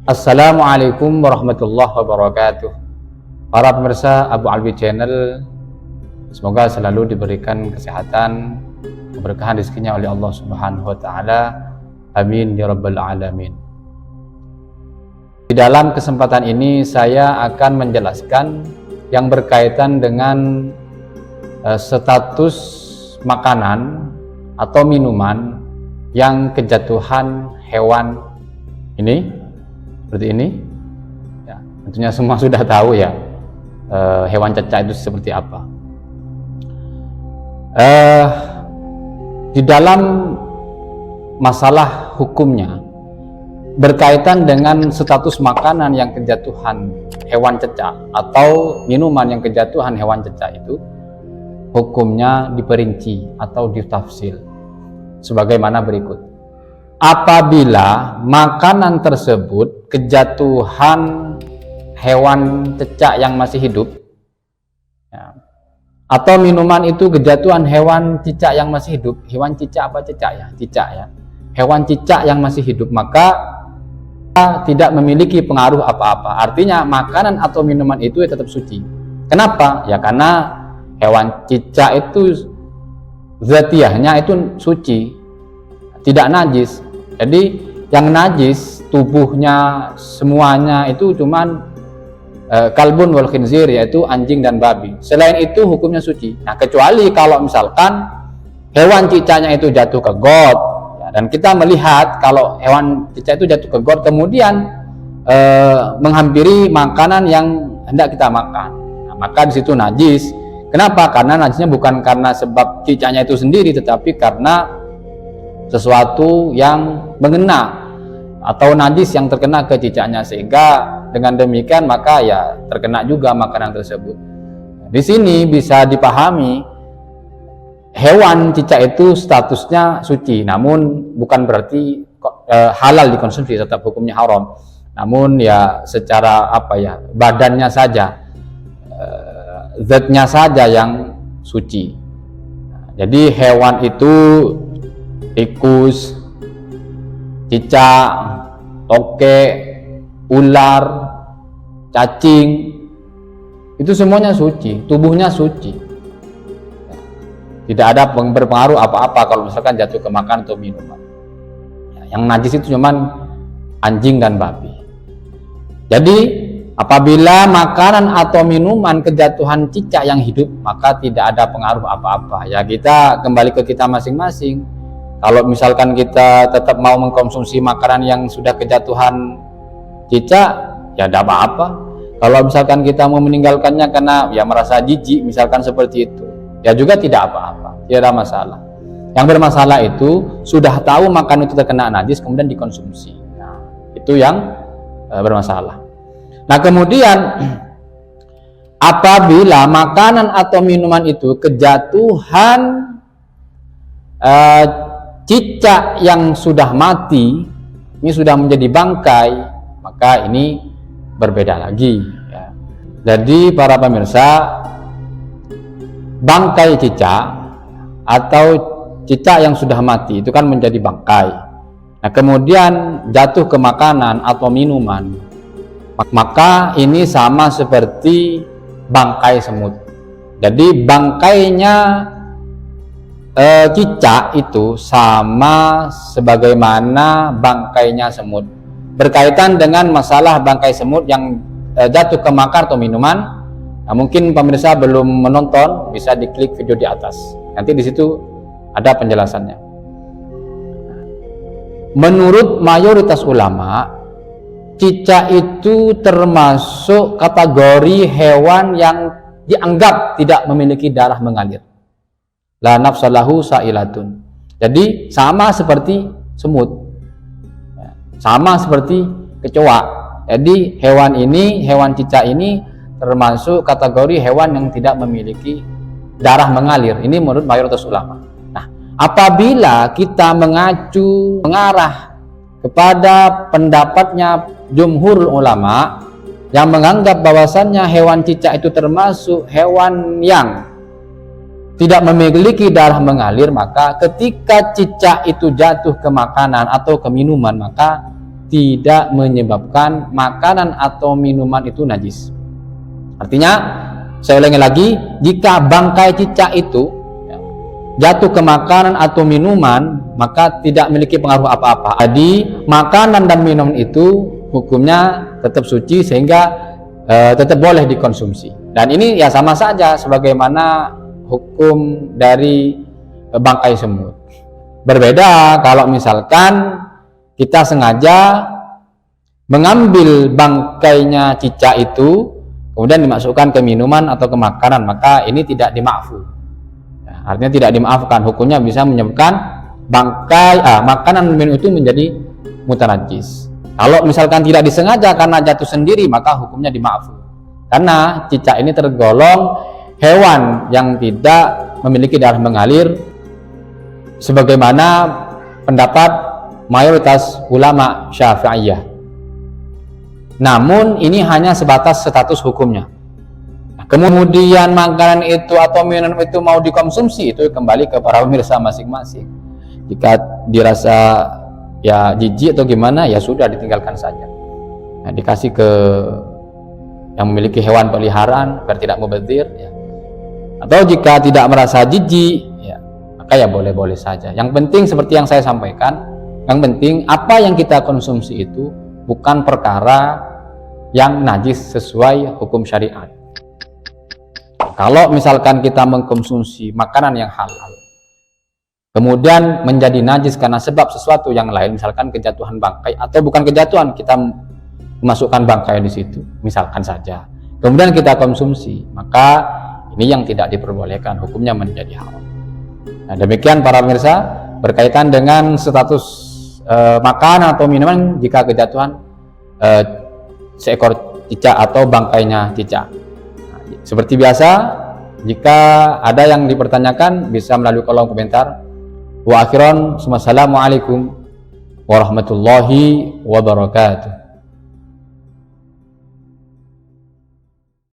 Assalamualaikum warahmatullahi wabarakatuh. Para pemirsa Abu Alwi Channel, semoga selalu diberikan kesehatan, keberkahan rezekinya oleh Allah Subhanahu wa taala. Amin ya rabbal alamin. Di dalam kesempatan ini saya akan menjelaskan yang berkaitan dengan status makanan atau minuman yang kejatuhan hewan ini seperti ini ya, tentunya semua sudah tahu ya, hewan cacak itu seperti apa. Di dalam masalah hukumnya berkaitan dengan status makanan yang kejatuhan hewan cecak atau minuman yang kejatuhan hewan cecak itu, hukumnya diperinci atau ditafsir sebagaimana berikut. Apabila makanan tersebut kejatuhan hewan cecak yang masih hidup ya, atau minuman itu kejatuhan hewan cicak yang masih hidup, hewan cicak apa cecak ya? Cicak ya. Hewan cicak yang masih hidup, maka tidak memiliki pengaruh apa-apa. Artinya makanan atau minuman itu tetap suci. Kenapa? Ya karena hewan cicak itu zatiahnya itu suci, tidak najis. Jadi yang najis tubuhnya semuanya itu cuman kalbun wal khinzir, yaitu anjing dan babi. Selain itu hukumnya suci. Nah, kecuali kalau misalkan hewan cicaknya itu jatuh ke got ya, dan kita melihat kalau hewan cicak itu jatuh ke got kemudian menghampiri makanan yang hendak kita makan. Nah, maka di situ najis. Kenapa? Karena najisnya bukan karena sebab cicaknya itu sendiri, tetapi karena sesuatu yang mengena atau najis yang terkena ke cicaknya, sehingga dengan demikian maka ya terkena juga makanan tersebut. Di sini bisa dipahami hewan cicak itu statusnya suci, namun bukan berarti halal dikonsumsi, tetap hukumnya haram. Namun ya secara apa ya, badannya saja, zatnya saja yang suci. Jadi hewan itu tikus, cicak, tokek, ular, cacing, itu semuanya suci, tubuhnya suci. Tidak ada berpengaruh apa-apa kalau misalkan jatuh ke makan atau minuman. Yang najis itu cuman anjing dan babi. Jadi apabila makanan atau minuman kejatuhan cicak yang hidup, maka tidak ada pengaruh apa-apa. Ya kita kembali ke kita masing-masing. Kalau misalkan kita tetap mau mengkonsumsi makanan yang sudah kejatuhan cicak, ya tidak apa-apa. Kalau misalkan kita mau meninggalkannya karena ya merasa jijik, misalkan seperti itu, ya juga tidak apa-apa, tidak ada masalah. Yang bermasalah itu sudah tahu makan itu terkena najis kemudian dikonsumsi. Nah, itu yang bermasalah. Nah, kemudian apabila makanan atau minuman itu kejatuhan cicak yang sudah mati, ini sudah menjadi bangkai, maka ini berbeda lagi ya. Jadi para pemirsa, bangkai cicak atau cicak yang sudah mati itu kan menjadi bangkai. Nah, kemudian jatuh ke makanan atau minuman, maka ini sama seperti bangkai semut. Jadi bangkainya cicak itu sama sebagaimana bangkainya semut. Berkaitan dengan masalah bangkai semut yang jatuh ke makan atau minuman, nah, mungkin pemirsa belum menonton, bisa diklik video di atas. Nanti di situ ada penjelasannya. Menurut mayoritas ulama, cicak itu termasuk kategori hewan yang dianggap tidak memiliki darah mengalir. La nafsalahu sa'ilatun. Jadi sama seperti semut, sama seperti kecoa. Jadi hewan ini, hewan cicak ini termasuk kategori hewan yang tidak memiliki darah mengalir. Ini menurut mayoritas ulama. Nah, apabila kita mengarah kepada pendapatnya jumhur ulama yang menganggap bahwasannya hewan cicak itu termasuk hewan yang tidak memiliki darah mengalir, maka ketika cicak itu jatuh ke makanan atau ke minuman, maka tidak menyebabkan makanan atau minuman itu najis. Artinya, saya ulangi lagi, jika bangkai cicak itu jatuh ke makanan atau minuman, maka tidak memiliki pengaruh apa-apa. Jadi makanan dan minuman itu hukumnya tetap suci sehingga tetap boleh dikonsumsi. Dan ini ya sama saja sebagaimana hukum dari bangkai semut. Berbeda kalau misalkan kita sengaja mengambil bangkainya cicak itu kemudian dimasukkan ke minuman atau ke makanan, maka ini tidak dimaafkan. Artinya tidak dimaafkan, hukumnya bisa menyebabkan makanan minum itu menjadi mutanajis. Kalau misalkan tidak disengaja karena jatuh sendiri, maka hukumnya dimaafkan. Karena cicak ini tergolong hewan yang tidak memiliki darah mengalir, sebagaimana pendapat mayoritas ulama Syafi'iyah. Namun ini hanya sebatas status hukumnya. Kemudian makanan itu atau minuman itu mau dikonsumsi, itu kembali ke para pemirsa masing-masing. Jika dirasa ya jijik atau gimana, ya sudah ditinggalkan saja. Nah, dikasih ke yang memiliki hewan peliharaan biar tidak mubazir, ya. Atau jika tidak merasa jijik, ya maka ya boleh-boleh saja. Yang penting seperti yang saya sampaikan, yang penting apa yang kita konsumsi itu bukan perkara yang najis sesuai hukum syariat. Kalau misalkan kita mengkonsumsi makanan yang halal, kemudian menjadi najis karena sebab sesuatu yang lain, misalkan kejatuhan bangkai atau bukan kejatuhan, kita memasukkan bangkai di situ, misalkan saja, kemudian kita konsumsi, maka ini yang tidak diperbolehkan, hukumnya menjadi haram. Nah, demikian para pemirsa berkaitan dengan status makanan atau minuman jika kejatuhan seekor cicak atau bangkainya cicak. Nah, seperti biasa, jika ada yang dipertanyakan bisa melalui kolom komentar. Wa akhiran, wassalamualaikum warahmatullahi wabarakatuh.